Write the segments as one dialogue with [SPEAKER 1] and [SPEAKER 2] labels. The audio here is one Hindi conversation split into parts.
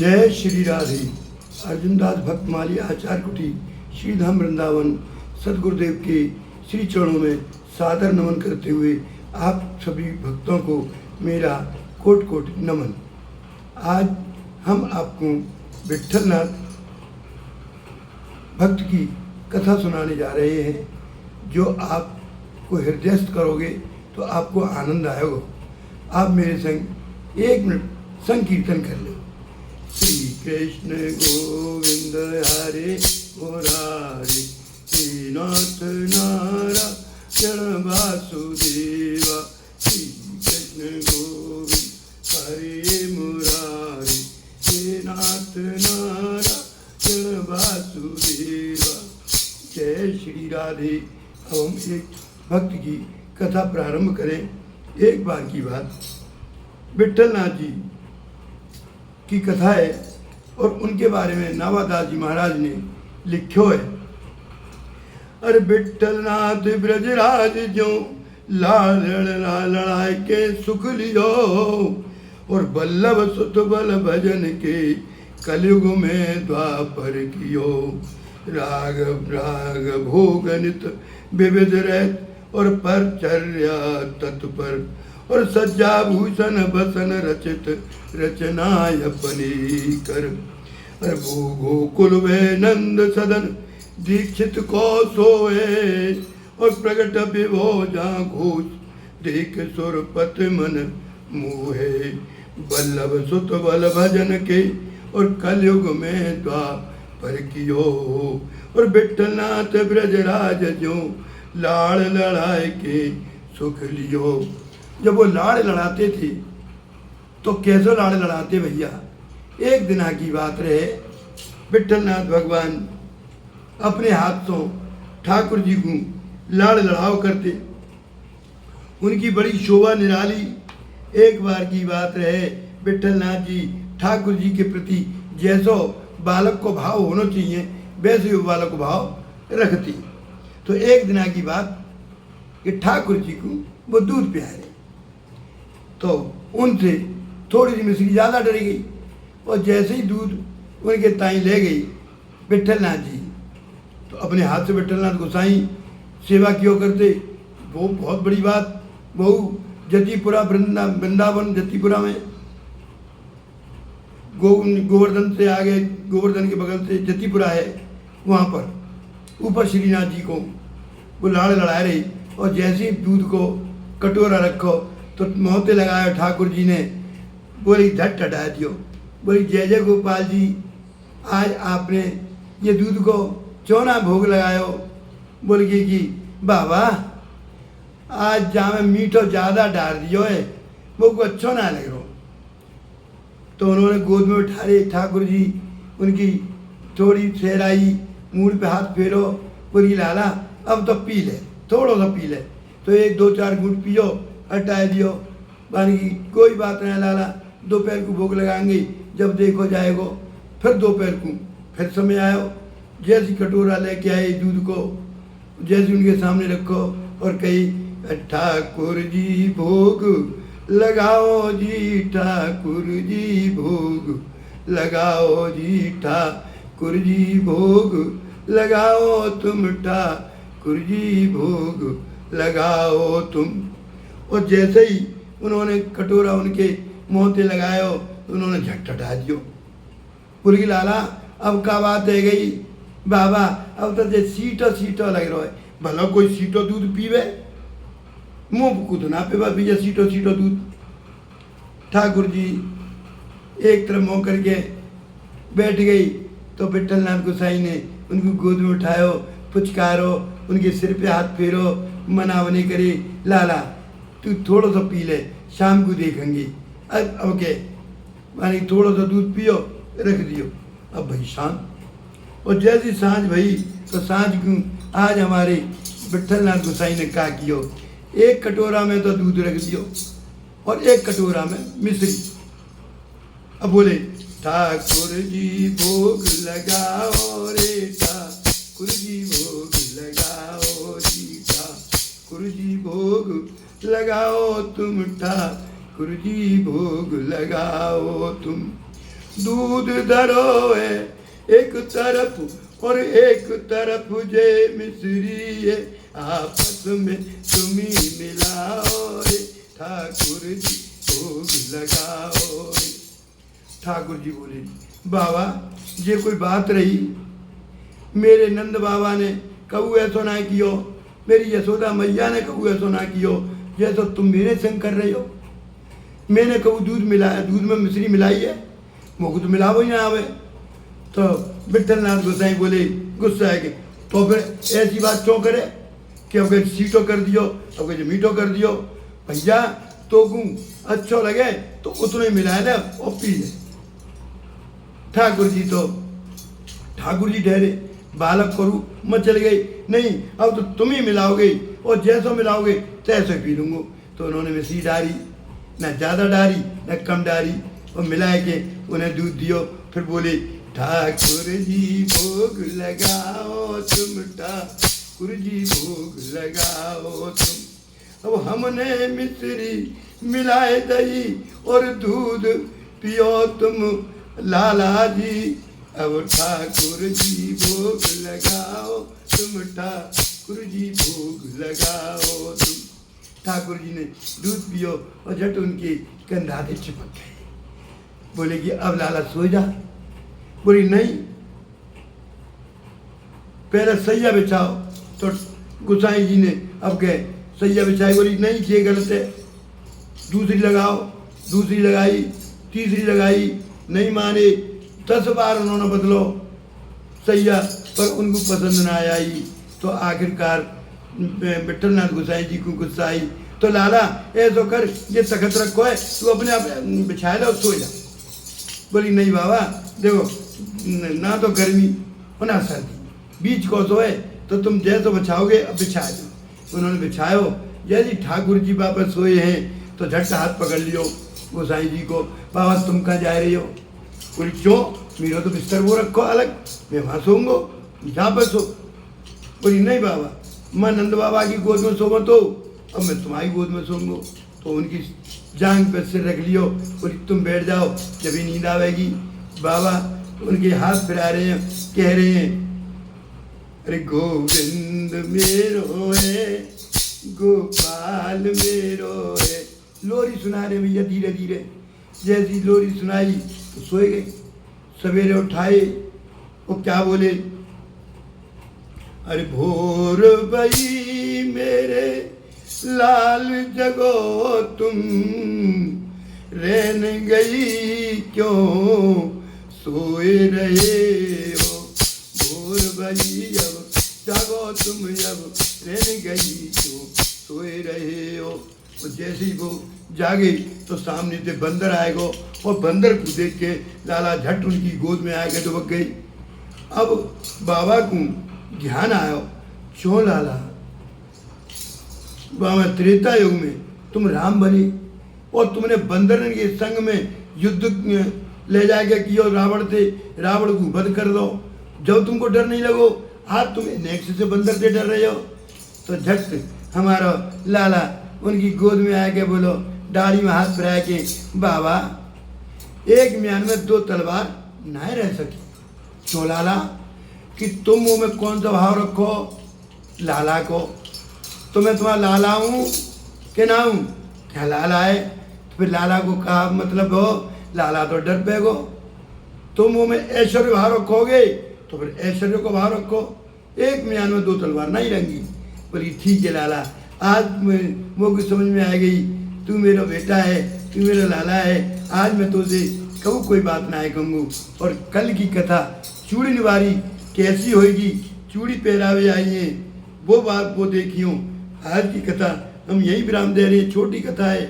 [SPEAKER 1] जय श्री राधे। अर्जुनदास भक्तमाली आचार्य कुटी श्रीधाम वृंदावन सदगुरुदेव के श्री चरणों में सादर नमन करते हुए आप सभी भक्तों को मेरा कोटि कोटि नमन। आज हम आपको विट्ठलनाथ भक्त की कथा सुनाने जा रहे हैं, जो आपको हृदयस्थ करोगे तो आपको आनंद आएगा। आप मेरे संग 1 मिनट संकीर्तन कर लो। श्री कृष्ण गोविंद हरे मुरारे, श्रीनाथ नारायण वासुदेवा। श्री कृष्ण गोविंद हरे मुरारे, श्रीनाथ नारायण वासुदेवा। जय श्री राधे। अब हम एक भक्त की कथा प्रारंभ करें। एक बार की बात, विट्ठलनाथ जी की कथा है और उनके बारे में नावादास जी महाराज ने लिखो है। अरे विट्ठलनाथ ब्रजराज जो लाल लड़ाई के सुख लियो, और बल्लभ सुत बल भजन के कलयुग में द्वापर कियो। राग राग भोग नित विविध रहत, और परचर्या तत्पर, और सज्जा भूषण बसन रचित रचनाय अपनी कर। अरे भू गोकुल वे नंद सदन दीक्षित को सोए, और प्रगट विभो जा घोष देख सुरपत मन मोहे। बल्लभ सुत बल भजन के, और कलयुग में द्वापर कियो। और विट्ठलनाथ ब्रजराज जो लाड़ लड़ाई के सुख लियो। जब वो लाड़ लड़ाते थे तो कैसे लाड़ लड़ाते भैया। एक दिन की बात रहे, विट्ठलनाथ भगवान अपने हाथों ठाकुर जी को लाड़ लड़ाव करते, उनकी बड़ी शोभा निराली। एक बार की बात रहे, विट्ठलनाथ जी ठाकुर जी के प्रति जैसो बालक को भाव होना चाहिए वैसे ही बालक को भाव रखती। तो एक दिन की बात कि ठाकुर जी को वो दूध पियारे, तो उनसे थोड़ी सी मिश्री ज़्यादा डरी गई, और जैसे ही दूध उनके ताई ले गई विट्ठलनाथ जी, तो अपने हाथ से विट्ठलनाथ गोसाई सेवा क्यों करते। वो बहुत बड़ी बात। वो जतिपुरा वृंदावन जतिपुरा में गोवर्धन से आगे, गोवर्धन के बगल से जतिपुरा है, वहाँ पर ऊपर श्रीनाथ जी को वो लाड़ लड़ा रही, और जैसे ही दूध को कटोरा रखो तो मोहते लगाया ठाकुर जी ने, बोली झट हटा दियो। बोली जय जय गोपाल जी, आज आपने ये दूध को चौना भोग लगायो। बोल गई कि बाबा आज जहाँ में मीठो ज़्यादा डाल दियो है, वो को अच्छा ना लग रहा। तो उन्होंने गोद में उठा रहे ठाकुर जी, उनकी थोड़ी सहराई, मूड पे हाथ फेरो, बोली लाला अब तो पी ले, थोड़ा सा पी ले। तो 1-2-4 घूंट पियो, हटा दियो। मानी कि कोई बात नहीं लाला, दोपहर को भोग लगाएंगे, जब देखो जाएगो। फिर दोपहर को फिर समय आयो, जैसी कटोरा लेके आए दूध को, जैसे उनके सामने रखो और कही ठाकुर जी भोग लगाओ जी, ठाकुर जी भोग लगाओ जी, ठाकुर जी भोग लगाओ तुम, ठाकुर जी भोग लगाओ तुम। और जैसे ही उन्होंने कटोरा उनके मुँह पे लगायो, उन्होंने झट हटा दियो। बोली लाला अब का बात है गई बाबा, अब तो सीटो सीटो लग रहा है। भला कोई सीटो दूध पीवे, मुँह को तो ना पीवा भैया सीटो सीटो दूध। ठाकुर जी एक तरफ मुँह करके बैठ गई, तो विट्ठलनाथ गोसाई ने उनको गोद में उठायो, पुचकारो, उनके सिर पे हाथ फेरो, मना वनी करे, लाला तू थोड़ा सा पी ले, शाम को देखेंगे। अब ओके, मानी थोड़ा सा दूध पियो, रख दियो। अब भाई शाम, और जैसी सांझ भई तो सांझ को आज हमारे विट्ठलनाथ गोसाई ने क्या कियो, एक कटोरा में तो दूध रख दियो और एक कटोरा में मिश्री। अब बोले ठाकुर जी भोग लगाओ रे, ठाकुर जी भोग लगाओ जी, ठाकुर जी भोग लगाओ तुम, ठाकुर जी भोग लगाओ तुम। दूध धरो है एक तरफ और एक तरफ जे मिश्री है, आपस में तुम्ही मिलाओ रे ठाकुर जी भोग लगाओ रे। ठाकुर जी बोले बाबा ये कोई बात रही, मेरे नंद बाबा ने कबू ऐसा ना कियो, मेरी यशोदा मैया ने कबू ऐसा ना कियो जैसा तुम मेरे संग कर रहे हो। मैंने कबू दूध मिलाया, दूध में मिश्री मिलाई है, मुझको तो मिलाओ ही ना आवे। तो विठलनाथ गोसाई बोले गुस्सा है कि तो फिर ऐसी बात क्यों करे कि अब सीटो कर दियो, अब मीठो कर दियो। भैया तो अच्छो लगे तो उतना ही मिला दे और पी ले। ठाकुर जी ठहरे, बालक करू मत चल गई, नहीं अब तो तुम ही मिलाओगे और जैसा मिलाओगे तैसे पी लूँगा। तो उन्होंने मिश्री डाली, न ज़्यादा डाली न कम डाली, और मिला के उन्हें दूध दियो। फिर बोले ठाकुर जी भोग लगाओ तुम, ठाकुर जी भोग लगाओ तुम। अब हमने मिश्री मिलाए दही और दूध पियो तुम लाला जी। अब ठाकुर जी भोग लगाओ तुम, ठाकुर जी भोग लगाओ तुम। ठाकुर जी ने दूध पियो और झट उनके कंधाते चिपक गए। बोले कि अब लाला सो जा। बोली नहीं, पहले सैया बिछाओ। तो गोसाई जी ने अब गए सैया बिछाई। बोली नहीं ये गलत है, दूसरी लगाओ। दूसरी लगाई, तीसरी लगाई, नहीं माने। 10 बार उन्होंने बदलो सैया, पर उनको पसंद ना आई। तो आखिरकार विठलनाथ गोसाई जी को गुस्सा आई। तो लाला ऐसा कर, ये तखत रखो है, तू अपने आप बिछाए लो, सो जा। बोली नहीं बाबा देखो, ना तो गर्मी और ना सर्दी, बीच को सोए तो तुम जैसे बिछाओगे अब बिछा दो। उन्होंने बिछायो। यदि ठाकुर जी वापस सोए हैं तो झट हाथ पकड़ लियो गोसाई जी को। बाबा तुम कहाँ जा रही हो? बोली क्यों, मेरा तो बिस्तर वो रखो अलग, मैं वहाँ सोऊंगो, यहाँ पर सो। बोली नहीं बाबा, मैं नंद बाबा की गोद में सोऊंगा तो अब मैं तुम्हारी गोद में सोऊंगो। तो उनकी जांग पे सिर रख लियो। बोली तुम बैठ जाओ, जब ही नींद आवेगी। बाबा उनके हाथ फिरा रहे हैं, कह रहे हैं अरे गोविंद मेरो है, गोपाल मेरो है। लोरी सुना रहे भैया धीरे धीरे। जैसी लोरी सुनाई तो सोए गए। सवेरे उठाए, वो क्या बोले, अरे भोर भई मेरे लाल जगो तुम, रहन गई क्यों सोए रहे हो। भोर भई अब जागो तुम, अब रहन गई क्यों सोए रहे हो। और जैसे ही वो जागे तो सामने से बंदर आएगा, और बंदर को देख के लाला झट उनकी गोद में आएगा, डुबक गई। अब बाबा को ध्यान आयो, क्यों लाला, बाबा त्रेता युग में तुम राम बने और तुमने बंदर के संग में युद्ध ले जाके किया रावण से, रावण को वध कर दो। जब तुमको डर नहीं लगो, आज तुम नेक्स्ट से बंदर से डर रहे हो। तो झट हमारा लाला उनकी गोद में आके बोलो, दाढ़ी में हाथ फिरा के, बाबा एक म्यान में 2 तलवार ना रह सकी। क्यों लाला, कि तुम मुँह में कौन सा भाव रखो लाला को, तो मैं तुम्हारा लाला हूँ कि ना हूँ, क्या लाला है। तो फिर लाला को कहा मतलब हो, लाला तो डर पेगो। तुम मुँह में ऐश्वर्य भाव रखोगे तो फिर ऐश्वर्य को भाव रखो, एक म्यान में 2 तलवार नहीं रहेंगी। बोली ठीक है लाला, आज मुझे समझ में आ गई, तू मेरा बेटा है, तू मेरा लाला है, आज मैं तुझे कबू कोई बात ना कहूँगा। और कल की कथा चूड़ी निवारी कैसी होगी, चूड़ी पहरावे आई है वो बात वो देखियो। आज की कथा हम यही विराम दे रहे हैं, छोटी कथा है,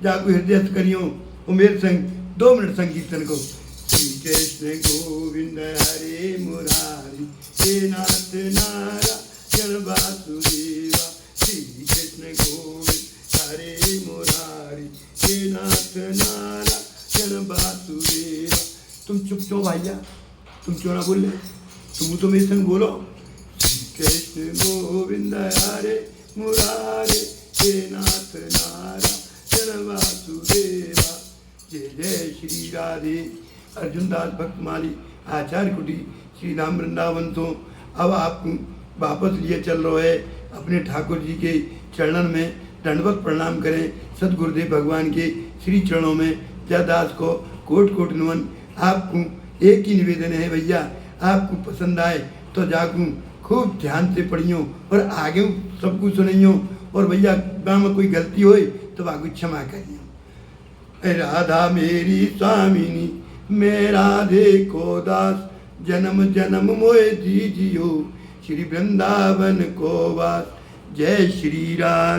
[SPEAKER 1] जाको हृदय करियो और मेरे संग 2 मिनट संकीर्तन को। श्री कृष्ण गोविंद हरे मुरारी, हे नाथ नारायण वासुदेवा। श्री कृष्ण गोविंद हरे मुरारी, हे नाथ नारायण वासुदेवा। तुम चुप क्यों भैया, तुम क्यों ना बोल रहे, तुम तो मेरे संग बोलो। श्री कृष्ण गोविंद हरे मुरारे, हे नाथ नारायण वासुदेवा। जय जय श्री राधे। अर्जुन दास भक्तमाली आचार्य कुटी श्री राम वृंदावन तो अब आप वापस लिए चल रहे है अपने ठाकुर जी के चरणन में दंडवत प्रणाम करें। सदगुरुदेव भगवान के श्री चरणों में जयदास को कोट कोट नमन। आपको एक ही निवेदन है भैया, आपको पसंद आए तो जाकू खूब ध्यान से पढ़ियो और आगे सब कुछ सुनियो, और भैया गाँव में कोई गलती होए तो बाकू क्षमा करियो। राधा मेरी स्वामिनी मैं राधे को दास, जन्म जन्म मोए दीजियो श्री वृंदावन को वास। जय श्री राधे।